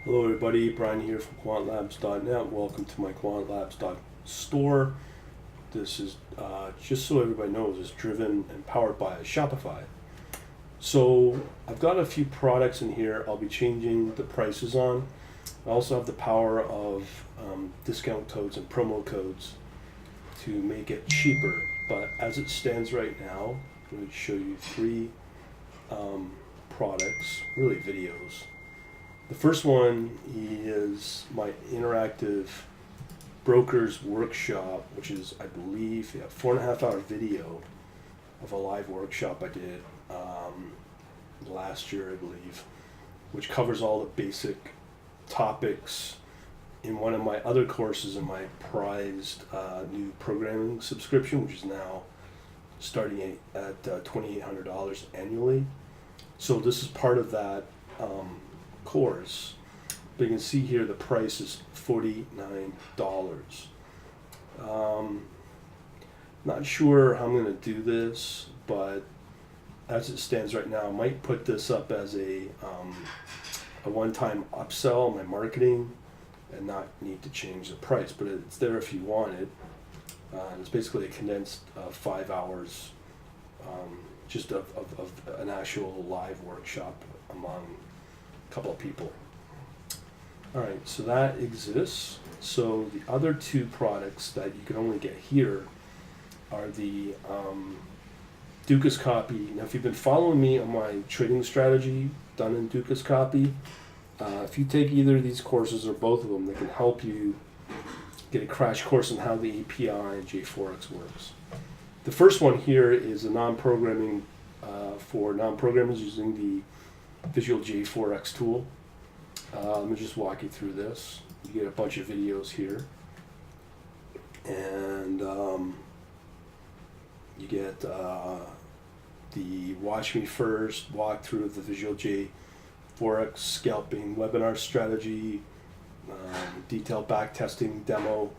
Hello everybody, Brian here from quantlabs.net. Welcome to my quantlabs.store. This is, just so everybody knows, is driven and powered by Shopify. So I've got a few products in here I'll be changing the prices on. I also have the power of discount codes and promo codes to make it cheaper. But as it stands right now, I'm going to show you three products, really videos. The first one is my Interactive Brokers workshop, which is, I believe, a 4.5 hour video of a live workshop I did last year, I believe, which covers all the basic topics in one of my other courses in my prized new programming subscription, which is now starting at $2,800 annually. So this is part of that course, but you can see here the price is $49. Not sure how I'm going to do this, but as it stands right now, I might put this up as a one-time upsell in my marketing and not need to change the price, but it's there if you want it. It's basically a condensed 5 hours just of an actual live workshop among couple of people. Alright, so that exists. So the other two products that you can only get here are the Dukascopy. Now if you've been following me on my trading strategy done in Dukascopy, if you take either of these courses or both of them, they can help you get a crash course on how the API and JForex works. The first one here is a non-programming for non-programmers using the Visual JForex tool. Let me just walk you through this. You get a bunch of videos here, and you get the Watch Me First walkthrough of the Visual JForex scalping webinar strategy, detailed backtesting demo,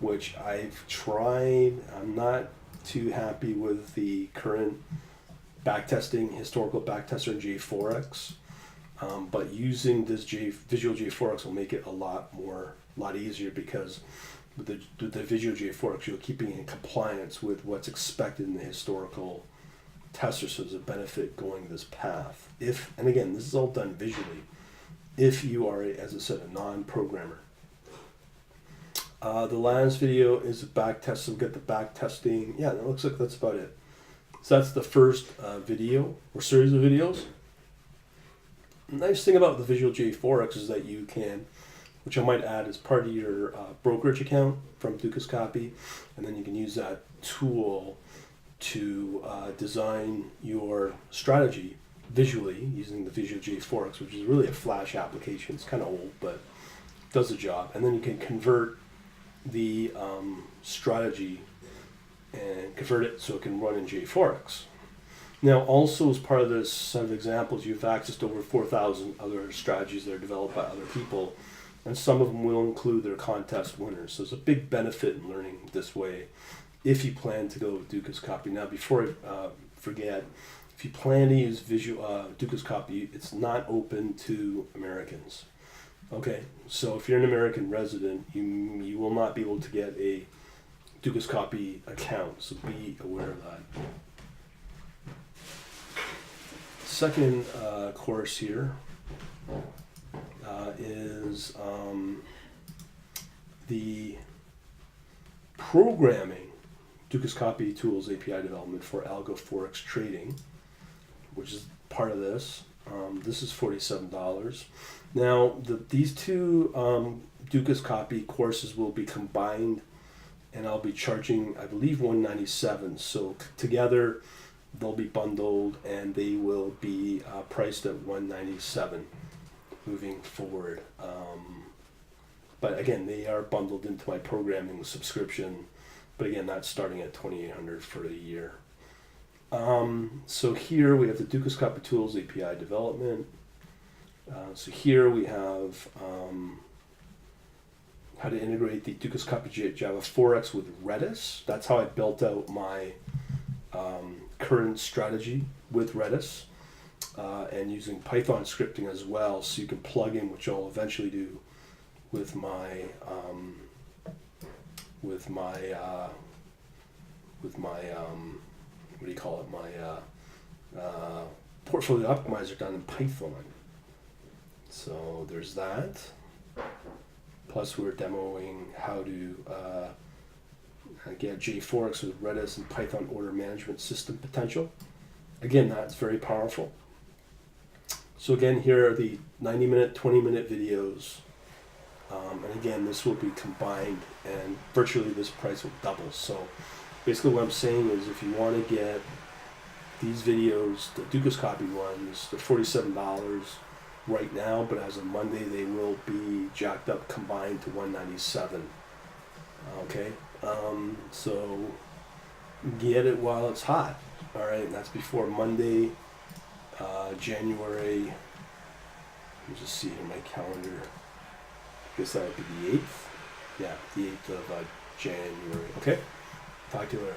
which I've tried. I'm not too happy with the current backtesting, historical backtester in JForex, but using this Visual JForex will make it a lot easier, because with the Visual JForex you're keeping in compliance with what's expected in the historical tester, so there's a benefit going this path. And again, this is all done visually, if you are, as I said, a non-programmer. The last video is a back test, so we'll get the back testing. Yeah, it looks like that's about it. So that's the first video or series of videos. The nice thing about the Visual JForex is that you can, which I might add as part of your brokerage account from Dukascopy, and then you can use that tool to design your strategy visually using the Visual JForex, which is really a Flash application. It's kind of old, but it does the job. And then you can convert the strategy and convert it so it can run in JForex. Now, also as part of this set of examples, you have access to over 4,000 other strategies that are developed by other people, and some of them will include their contest winners. So there's a big benefit in learning this way if you plan to go with Dukascopy. Now, before I forget, if you plan to use Dukascopy, it's not open to Americans. Okay, so if you're an American resident, you will not be able to get a Dukascopy account, so be aware of that. Second course here is the programming Dukascopy tools API development for algo forex trading, which is part of this. This is $47. Now these two Dukascopy courses will be combined, and I'll be charging, I believe, $197. So together they'll be bundled, and they will be priced at $197 moving forward. But again, they are bundled into my programming subscription. But again, that's starting at $2,800 for the year. So here we have the Dukascopy tools API development. So here we have how to integrate the Dukascopy Java Forex with Redis. That's how I built out my current strategy with Redis. and using Python scripting as well, so you can plug in, which I'll eventually do with my what do you call it, my portfolio optimizer done in Python. So there's that. Plus we're demoing how to get JForex with Redis and Python order management system potential. Again, that's very powerful. So again, here are the 90-minute, 20-minute videos. And again, this will be combined, and virtually this price will double. So basically what I'm saying is, if you want to get these videos, the Dukascopy ones, they're $47 right now, but as of Monday they will be jacked up combined to $197. Okay, so get it while it's hot. All right, and that's before Monday, January. Let me just see here my calendar. I guess that would be the 8th. Yeah, the 8th of January. Okay, talk to you later.